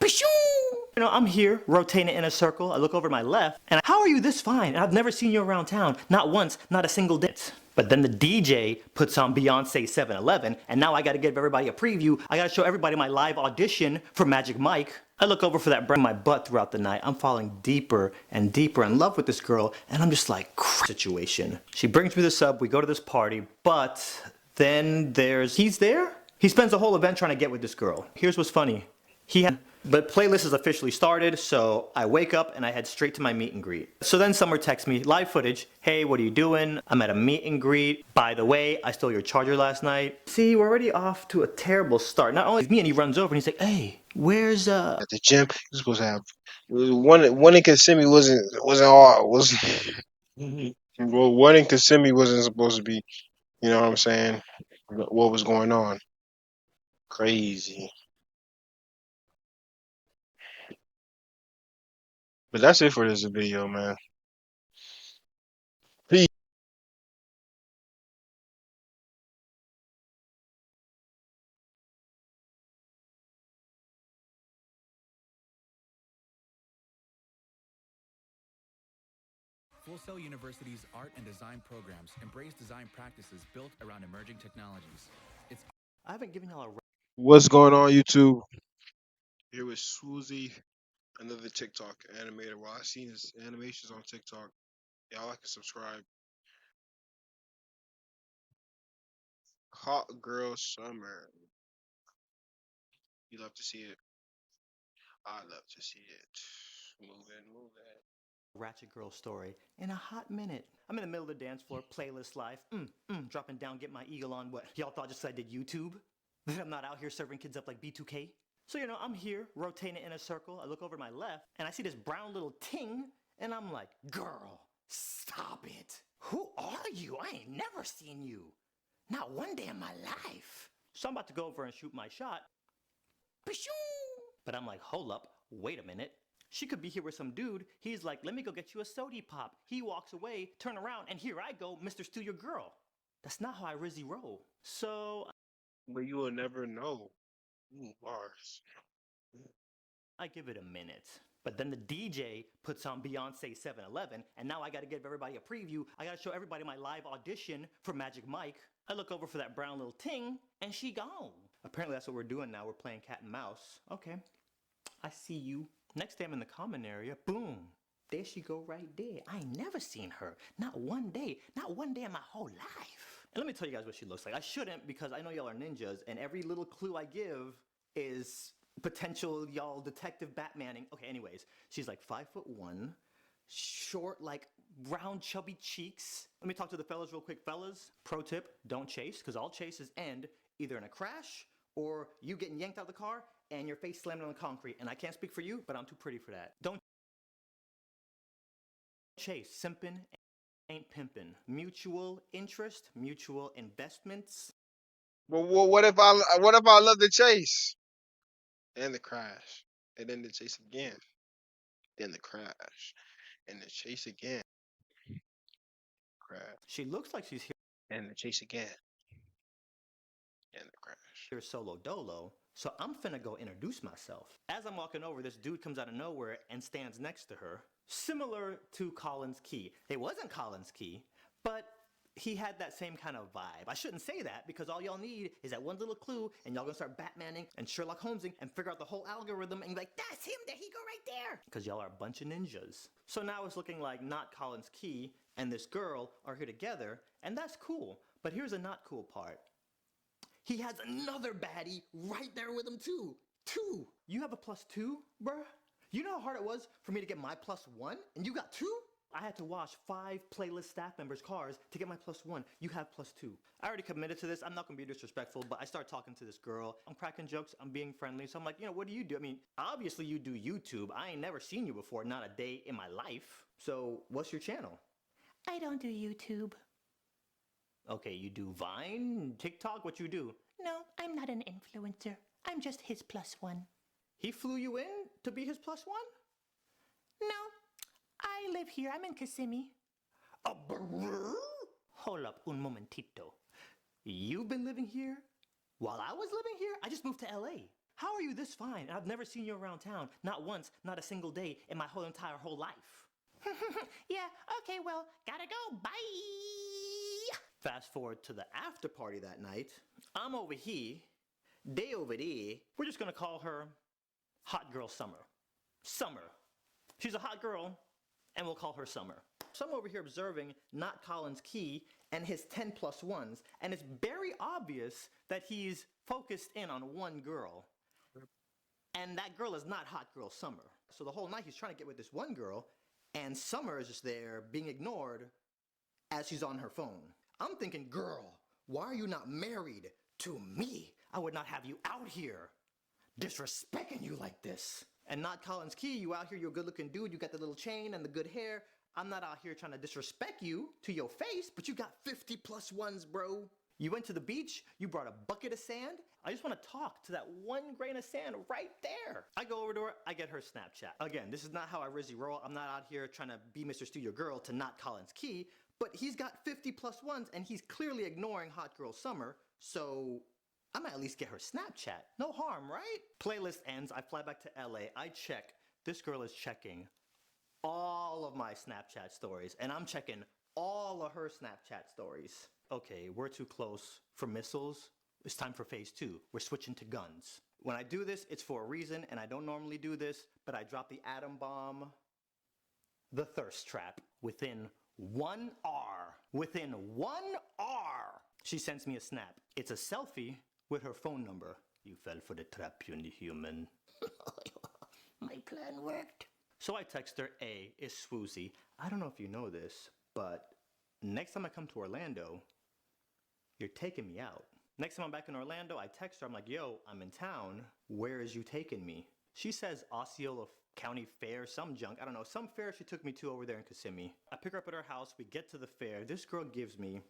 You know, I'm here rotating in a circle. I look over to my left, and how are you this fine? And I've never seen you around town, not once, not a single day. But then the DJ puts on Beyonce 7-Eleven, and now I gotta give everybody a preview. I gotta show everybody my live audition for Magic Mike. I look over for that breath in my butt throughout the night. I'm falling deeper and deeper in love with this girl, and I'm just like, situation. She brings me the sub, we go to this party, but then he's there? He spends the whole event trying to get with this girl. Here's what's funny. But playlist is officially started, so I wake up and I head straight to my meet and greet. So then Summer texts me, live footage, hey, what are you doing? I'm at a meet and greet. By the way, I stole your charger last night. See, we're already off to a terrible start. Not only me, and he runs over and he's like, hey, where's At the gym, you're supposed to have one in Kissimmee wasn't all was well, one in Kissimmee wasn't supposed to be. You know what I'm saying? What was going on? Crazy. But that's it for this video, man. Peace. Full Sail University's art and design programs embrace design practices built around emerging technologies. I haven't given y'all a What's going on, YouTube? Here with Swoozy, another TikTok animator. Well, I've seen his animations on TikTok. Y'all like and subscribe. Hot Girl Summer. You love to see it. I love to see it. Move it. Ratchet Girl story in a hot minute. I'm in the middle of the dance floor, playlist live, dropping down, get my eagle on. What, y'all thought just I did YouTube? That I'm not out here serving kids up like B2K? So, you know, I'm here rotating in a circle. I look over to my left and I see this brown little ting and I'm like, girl, stop it. Who are you? I ain't never seen you. Not one day in my life. So I'm about to go over and shoot my shot. But I'm like, hold up, wait a minute. She could be here with some dude. He's like, let me go get you a sody pop. He walks away, turn around, and here I go, Mr. Steal Your Girl. That's not how I Rizzy roll. So But you will never know. Ooh, bars. I give it a minute. But then the DJ puts on Beyonce 7-Eleven, and now I gotta give everybody a preview. I gotta show everybody my live audition for Magic Mike. I look over for that brown little ting, and she gone. Apparently that's what we're doing now. We're playing cat and mouse. Okay, I see you. Next day I'm in the common area. Boom. There she go right there. I ain't never seen her. Not one day. Not one day in my whole life. And let me tell you guys what she looks like. I shouldn't because I know y'all are ninjas and every little clue I give is potential y'all detective Batmaning. Okay, anyways, she's like 5'1", short, like round chubby cheeks. Let me talk to the fellas real quick. Fellas, pro tip, don't chase because all chases end either in a crash or you getting yanked out of the car and your face slammed on the concrete. And I can't speak for you, but I'm too pretty for that. Don't chase. Simpin' ain't pimpin'. Mutual interest, mutual investments. But what if I love the chase and the crash, and then the chase again, then the crash, and the chase again, crash, She looks like she's and the chase again, and the crash. here solo dolo. So I'm finna go introduce myself. As I'm walking over, this dude comes out of nowhere and stands next to her. Similar to Collins Key. It wasn't Collins Key, but he had that same kind of vibe. I shouldn't say that because all y'all need is that one little clue and y'all gonna start Batmaning and Sherlock Holmesing and figure out the whole algorithm and be like, that's him, there he go right there. Because y'all are a bunch of ninjas. So now it's looking like not Collins Key and this girl are here together, and that's cool. But here's a not cool part. He has another baddie right there with him too. Two. You have a +2, bruh? You know how hard it was for me to get my +1? And you got 2? I had to wash 5 playlist staff members' cars to get my +1. You have +2. I already committed to this. I'm not gonna be disrespectful, but I start talking to this girl. I'm cracking jokes. I'm being friendly. So I'm like, you know, what do you do? I mean, obviously you do YouTube. I ain't never seen you before, not a day in my life. So what's your channel? I don't do YouTube. Okay, you do Vine, TikTok, what you do? No, I'm not an influencer. I'm just his +1. He flew you in to be his +1? No, I live here. I'm in Kissimmee. A brrr? Hold up un momentito. You've been living here? While I was living here? I just moved to LA. How are you this fine? And I've never seen you around town. Not once, not a single day in my whole life. Yeah, okay, well, gotta go. Bye. Fast forward to the after party that night. I'm over here, they over there. We're just gonna call her Hot Girl Summer. Summer. She's a hot girl, and we'll call her Summer. So I'm over here observing Not Collins Key and his 10 plus ones, and it's very obvious that he's focused in on one girl. And that girl is not Hot Girl Summer. So the whole night he's trying to get with this one girl, and Summer is just there being ignored as she's on her phone. I'm thinking, girl, why are you not married to me? I would not have you out here disrespecting you like this. And Not Collins Key, you out here, you're a good looking dude, you got the little chain and the good hair. I'm not out here trying to disrespect you to your face, but you got 50 plus ones, bro. You went to the beach, you brought a bucket of sand. I just want to talk to that one grain of sand right there. I go over to her, I get her Snapchat. Again, this is not how I Rizzy roll. I'm not out here trying to be Mr. Studio Girl to Not Collins Key, but he's got 50 plus ones and he's clearly ignoring Hot Girl Summer, so I might at least get her Snapchat. No harm, right? Playlist ends, I fly back to LA, I check. This girl is checking all of my Snapchat stories, and I'm checking all of her Snapchat stories. Okay, we're too close for missiles. It's time for phase 2. We're switching to guns. When I do this, it's for a reason, and I don't normally do this, but I drop the atom bomb, the thirst trap, within 1 R. Within 1 R! She sends me a snap. It's a selfie with her phone number. You fell for the trap, puny human. My plan worked. So I text her, A, it's Swoozy. I don't know if you know this, but next time I come to Orlando, you're taking me out. Next time I'm back in Orlando, I text her, I'm like, yo, I'm in town. Where is you taking me? She says Osceola County Fair, some junk. I don't know, some fair she took me to over there in Kissimmee. I pick her up at her house, we get to the fair. This girl gives me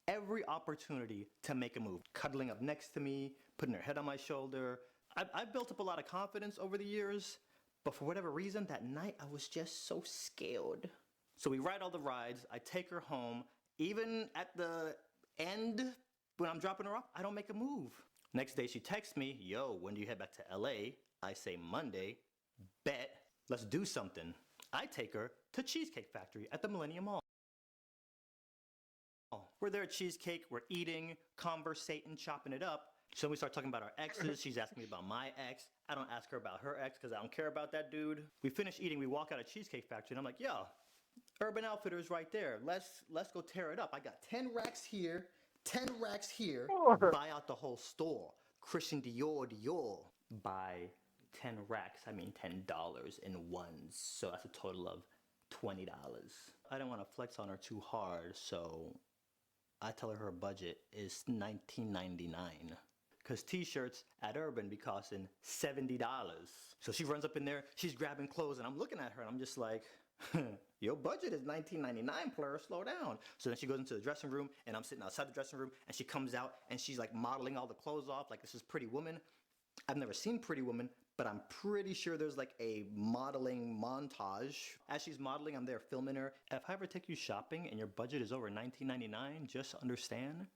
every opportunity to make a move. Cuddling up next to me, putting her head on my shoulder. I've built up a lot of confidence over the years, but for whatever reason, that night I was just so scared. So we ride all the rides, I take her home. Even at the end, when I'm dropping her off, I don't make a move. Next day she texts me, yo, when do you head back to LA? I say Monday. Bet, let's do something. I take her to Cheesecake Factory at the Millennium Mall. We're there at Cheesecake, we're eating, conversating, chopping it up. So we start talking about our exes. She's asking me about my ex. I don't ask her about her ex because I don't care about that dude. We finish eating, we walk out of Cheesecake Factory, and I'm like, yo, Urban Outfitters right there. Let's go tear it up. I got 10 racks here, 10 racks here. Buy out the whole store. Christian Dior. Buy 10 racks, I mean $10 in ones. So that's a total of $20. I didn't want to flex on her too hard, so I tell her budget is $19.99. Because t-shirts at Urban be costing $70. So she runs up in there, she's grabbing clothes, and I'm looking at her, and I'm just like, your budget is $19.99, player, slow down. So then she goes into the dressing room, and I'm sitting outside the dressing room, and she comes out, and she's like modeling all the clothes off, like this is Pretty Woman. I've never seen Pretty Woman, but I'm pretty sure there's like a modeling montage. As she's modeling, I'm there filming her. If I ever take you shopping and your budget is over $19.99, just understand,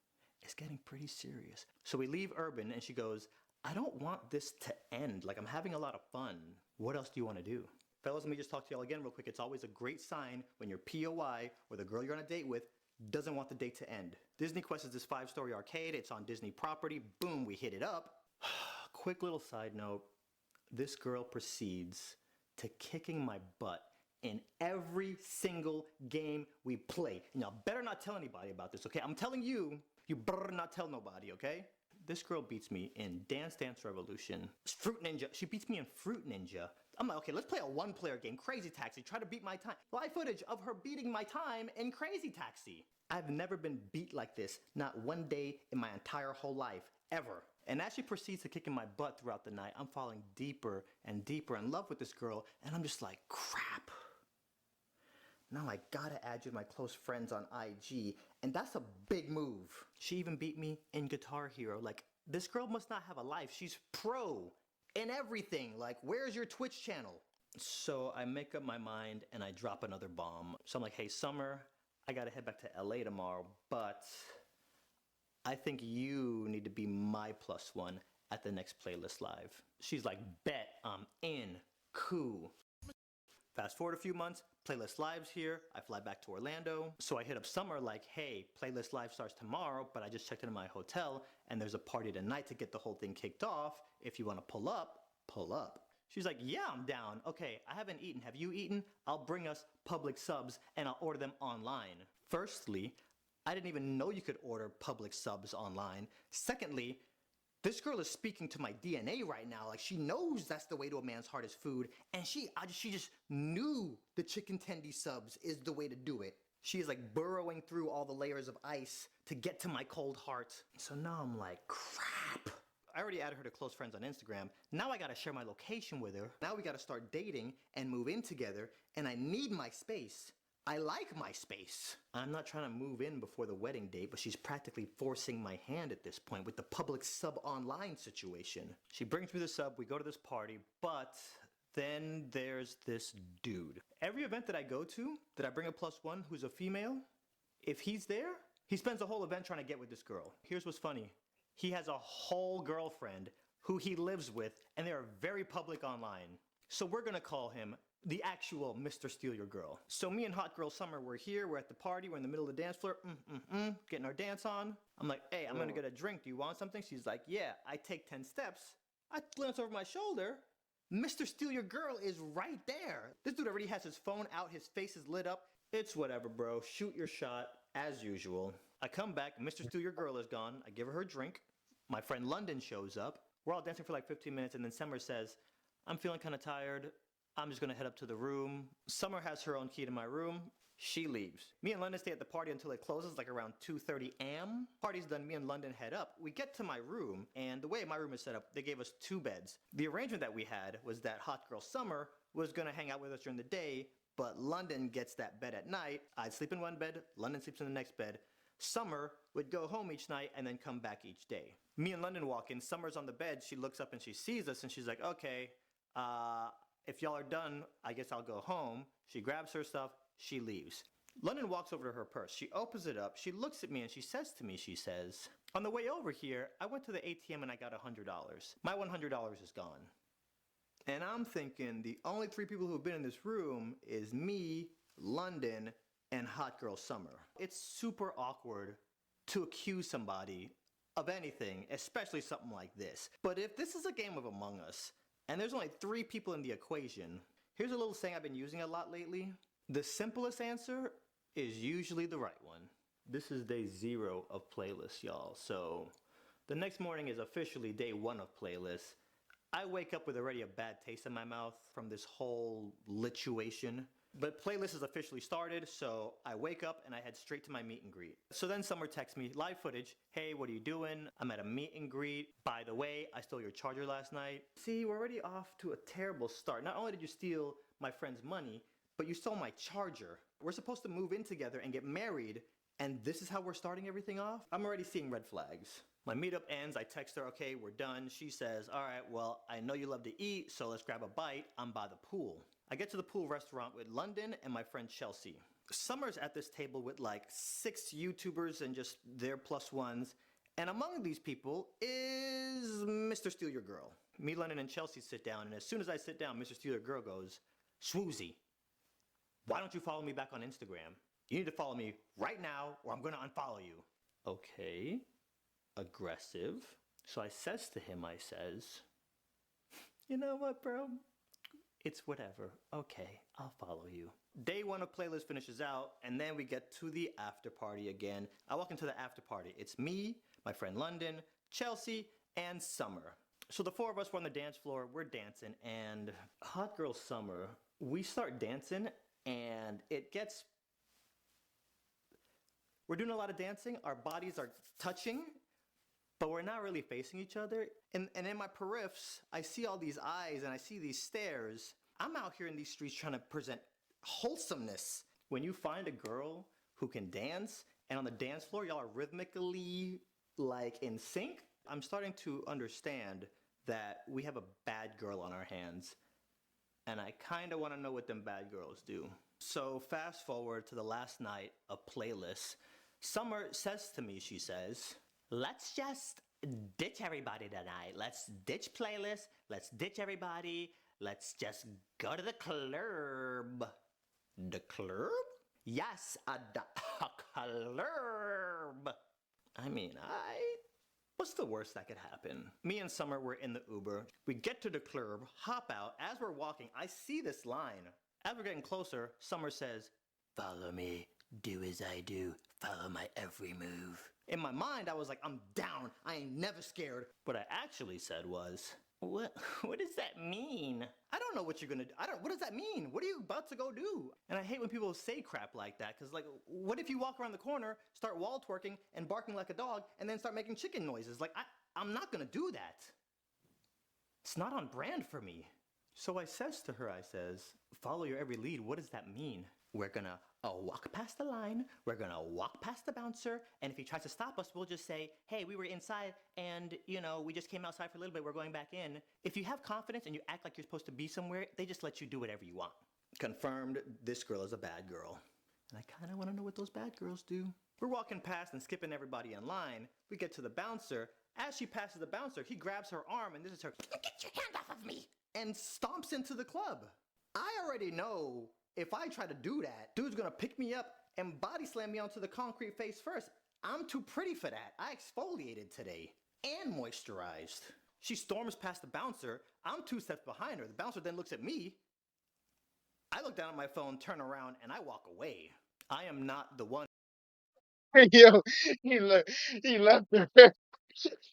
it's getting pretty serious. So we leave Urban, and she goes, I don't want this to end. Like, I'm having a lot of fun. What else do you want to do? Fellas, let me just talk to y'all again real quick. It's always a great sign when your POI, or the girl you're on a date with, doesn't want the date to end. Disney Quest is this 5-story arcade. It's on Disney property. Boom, we hit it up. Quick little side note. This girl proceeds to kicking my butt in every single game we play. And y'all better not tell anybody about this, okay? I'm telling you, you better not tell nobody, okay? This girl beats me in Dance Dance Revolution. Fruit Ninja. She beats me in Fruit Ninja. I'm like, okay, let's play a one-player game, Crazy Taxi. Try to beat my time. Live footage of her beating my time in Crazy Taxi. I've never been beat like this, not one day in my entire whole life, ever. And as she proceeds to kick in my butt throughout the night, I'm falling deeper and deeper in love with this girl, and I'm just like, crap. Now I gotta add you to my close friends on IG, and that's a big move. She even beat me in Guitar Hero. Like, this girl must not have a life. She's pro in everything. Like, where's your Twitch channel? So I make up my mind, and I drop another bomb. So I'm like, hey, Summer, I gotta head back to LA tomorrow, but I think you need to be my +1 at the next playlist live. She's like, bet, I'm in. Cool. Fast forward a few months, Playlist Live's here. I fly back to Orlando. So I hit up Summer like, hey, Playlist Live starts tomorrow, but I just checked into my hotel and there's a party tonight to get the whole thing kicked off. If you want to pull up, pull up. She's like, yeah, I'm down. Okay, I haven't eaten. Have you eaten? I'll bring us Publix subs and I'll order them online. Firstly, I didn't even know you could order Publix subs online. Secondly, this girl is speaking to my DNA right now. Like, she knows that's the way to a man's heart is food. And she just knew the chicken tendy subs is the way to do it. She is like burrowing through all the layers of ice to get to my cold heart. So now I'm like, crap. I already added her to close friends on Instagram. Now I gotta share my location with her. Now we gotta start dating and move in together. And I need my space. I like my space. I'm not trying to move in before the wedding date, but she's practically forcing my hand at this point with the Publix sub online situation. She brings me the sub, we go to this party, but then there's this dude. Every event that I go to, that I bring a +1 who's a female, if he's there, he spends the whole event trying to get with this girl. Here's what's funny. He has a whole girlfriend who he lives with, and they are very public online. So we're gonna call him the actual Mr. Steal Your Girl. So me and Hot Girl Summer, we're here, we're at the party, we're in the middle of the dance floor, getting our dance on. I'm like, hey, I'm gonna get a drink, do you want something? She's like, yeah. I take 10 steps, I glance over my shoulder, Mr. Steal Your Girl is right there. This dude already has his phone out, his face is lit up. It's whatever, bro, shoot your shot, as usual. I come back, Mr. Steal Your Girl is gone, I give her drink. My friend London shows up. We're all dancing for like 15 minutes, and then Summer says, I'm feeling kind of tired. I'm just gonna head up to the room. Summer has her own key to my room. She leaves. Me and London stay at the party until it closes, like around 2:30 a.m. Party's done, me and London head up. We get to my room, and the way my room is set up, they gave us 2 beds. The arrangement that we had was that Hot Girl Summer was gonna hang out with us during the day, but London gets that bed at night. I'd sleep in one bed, London sleeps in the next bed. Summer would go home each night and then come back each day. Me and London walk in, Summer's on the bed, she looks up and she sees us and she's like, okay, if y'all are done, I guess I'll go home. She grabs her stuff, she leaves. London walks over to her purse. She opens it up, she looks at me and she says to me, she says, on the way over here, I went to the ATM and I got $100. My $100 is gone. And I'm thinking the only 3 people who've been in this room is me, London, and Hot Girl Summer. It's super awkward to accuse somebody of anything, especially something like this. But if this is a game of Among Us, and there's only 3 people in the equation, here's a little saying I've been using a lot lately. The simplest answer is usually the right one. This is day 0 of Playlist, y'all. So the next morning is officially day 1 of Playlist. I wake up with already a bad taste in my mouth from this whole lituation. But Playlist is officially started, so I wake up and I head straight to my meet and greet. So then Summer texts me, live footage, hey, what are you doing? I'm at a meet and greet. By the way, I stole your charger last night. See, we're already off to a terrible start. Not only did you steal my friend's money, but you stole my charger. We're supposed to move in together and get married, and this is how we're starting everything off? I'm already seeing red flags. My meetup ends, I text her, okay, we're done. She says, all right, well, I know you love to eat, so let's grab a bite. I'm by the pool. I get to the pool restaurant with London and my friend Chelsea. Summer's at this table with like 6 YouTubers and just their +1s. And among these people is Mr. Steal Your Girl. Me, London, and Chelsea sit down, and as soon as I sit down, Mr. Steal Your Girl goes, Swoozy, why don't you follow me back on Instagram? You need to follow me right now or I'm gonna unfollow you. Okay, aggressive. So I says to him, I says, you know what, bro? It's whatever. Okay, I'll follow you. Day 1 of Playlist finishes out, and then we get to the after party again. I walk into the after party. It's me, my friend London, Chelsea, and Summer. So the 4 of us were on the dance floor, we're dancing, and Hot Girl Summer, we start dancing, and we're doing a lot of dancing, our bodies are touching, but we're not really facing each other. And in my periffs, I see all these eyes and I see these stares. I'm out here in these streets trying to present wholesomeness. When you find a girl who can dance, and on the dance floor, y'all are rhythmically like in sync, I'm starting to understand that we have a bad girl on our hands. And I kind of want to know what them bad girls do. So fast forward to the last night of Playlist. Summer says to me, she says, let's just ditch everybody tonight. Let's ditch playlist. Let's ditch everybody. Let's just go to the club. The club? Yes, a club. I mean, what's the worst that could happen? Me and Summer were in the Uber. We get to the club, hop out. As we're walking, I see this line. As we're getting closer, Summer says, "Follow me, do as I do, follow my every move." In my mind, I was like, I'm down. I ain't never scared. What I actually said was, what does that mean? I don't know what you're gonna do. What does that mean? What are you about to go do? And I hate when people say crap like that, because like, what if you walk around the corner, start wall twerking and barking like a dog, and then start making chicken noises? Like, I'm not gonna do that. It's not on brand for me. So I says to her, I says, follow your every lead. What does that mean? We're gonna walk past the line, we're gonna walk past the bouncer, and if he tries to stop us, we'll just say, hey, we were inside and, we just came outside for a little bit, we're going back in. If you have confidence and you act like you're supposed to be somewhere, they just let you do whatever you want. Confirmed, this girl is a bad girl. And I kind of want to know what those bad girls do. We're walking past and skipping everybody in line. We get to the bouncer. As she passes the bouncer, he grabs her arm, and this is her, get your hand off of me, and stomps into the club. I already know if I try to do that, dude's gonna pick me up and body slam me onto the concrete face first. I'm too pretty for that. I exfoliated today and moisturized. She storms past the bouncer. I'm 2 steps behind her. The bouncer then looks at me. I look down at my phone, turn around, and I walk away. I am not the one. Yo, he left her.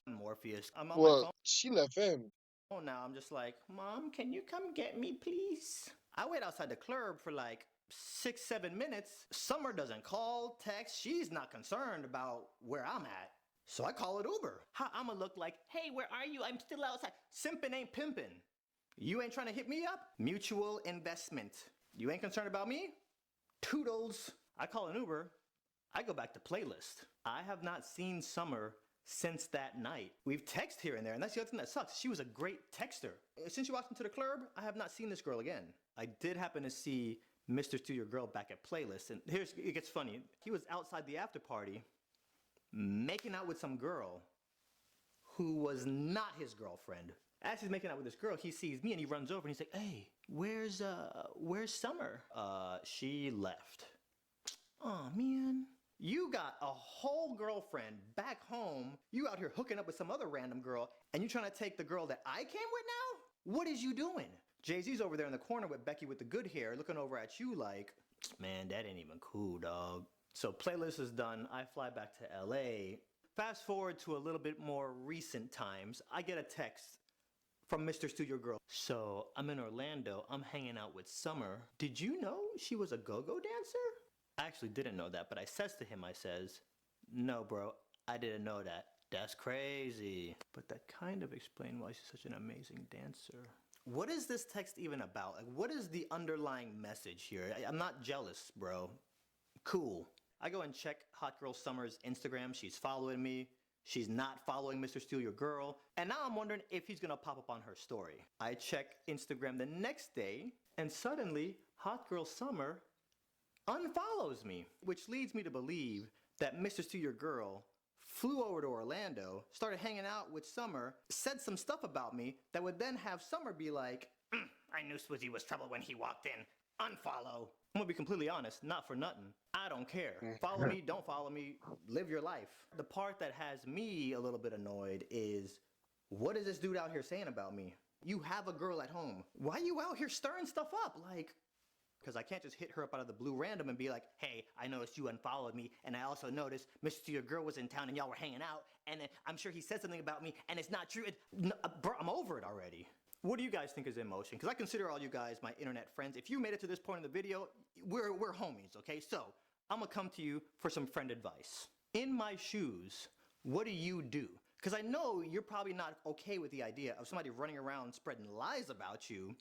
Morpheus. I'm on my Well, phone. she left him. Now I'm just like, Mom, can you come get me, please? I wait outside the club for like 6-7 minutes. Summer doesn't call, text. She's not concerned about where I'm at. So I call it Uber. How I'ma look like, hey, where are you? I'm still outside. Simpin' ain't pimpin'. You ain't trying to hit me up? Mutual investment. You ain't concerned about me? Toodles. I call an Uber. I go back to playlist. I have not seen Summer since that night. We've texted here and there, and that's the other thing that sucks. She was a great texter. Since you walked into the club, I have not seen this girl again. I did happen to see Mr. Steal Your Girl back at Playlist, and it gets funny. He was outside the after party making out with some girl who was not his girlfriend. As he's making out with this girl, he sees me and he runs over and he's like, hey, where's Summer? She left. Oh man. You got a whole girlfriend back home. You out here hooking up with some other random girl, and you trying to take the girl that I came with now? What is you doing? Jay-Z's over there in the corner with Becky with the good hair, looking over at you like, man, that ain't even cool, dog. So playlist is done. I fly back to LA. Fast forward to a little bit more recent times. I get a text from Mr. Steal Your Girl. So I'm in Orlando. I'm hanging out with Summer. Did you know she was a go-go dancer? I actually didn't know that, but I says to him, I says, no, bro, I didn't know that. That's crazy. But that kind of explained why she's such an amazing dancer. What is this text even about? Like, what is the underlying message here? I'm not jealous, bro. Cool. I go and check Hot Girl Summer's Instagram. She's following me. She's not following Mr. Steal Your Girl. And now I'm wondering if he's gonna pop up on her story. I check Instagram the next day, and suddenly, Hot Girl Summer unfollows me, which leads me to believe that Mr. Steal Your Girl flew over to Orlando, started hanging out with Summer, said some stuff about me that would then have Summer be like, I knew Swizzy was trouble when he walked in. Unfollow. I'm gonna be completely honest, not for nothing. I don't care. Follow me, don't follow me, live your life. The part that has me a little bit annoyed is, what is this dude out here saying about me? You have a girl at home. Why you out here stirring stuff up? Like, because I can't just hit her up out of the blue random and be like, hey, I noticed you unfollowed me, and I also noticed Mr. Your Girl was in town and y'all were hanging out, and I'm sure he said something about me, and it's not true. Bro, I'm over it already. What do you guys think is in motion? Because I consider all you guys my internet friends. If you made it to this point in the video, we're homies, okay? So I'm going to come to you for some friend advice. In my shoes, what do you do? Because I know you're probably not okay with the idea of somebody running around spreading lies about you,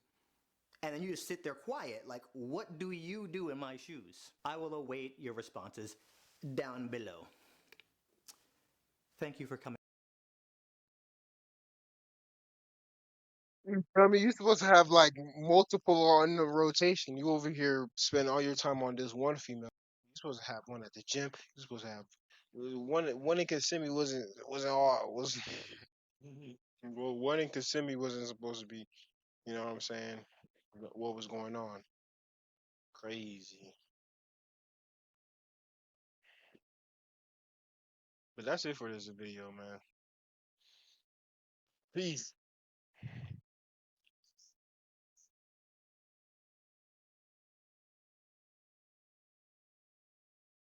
and then you just sit there quiet. Like, what do you do in my shoes? I will await your responses down below. Thank you for coming. I mean, you're supposed to have like multiple on the rotation. You over here spend all your time on this one female. You're supposed to have one at the gym. You're supposed to have One in Kissimmee wasn't all was well, one in Kissimmee wasn't supposed to be. You know what I'm saying? What was going on? Crazy. But that's it for this video, man. Peace.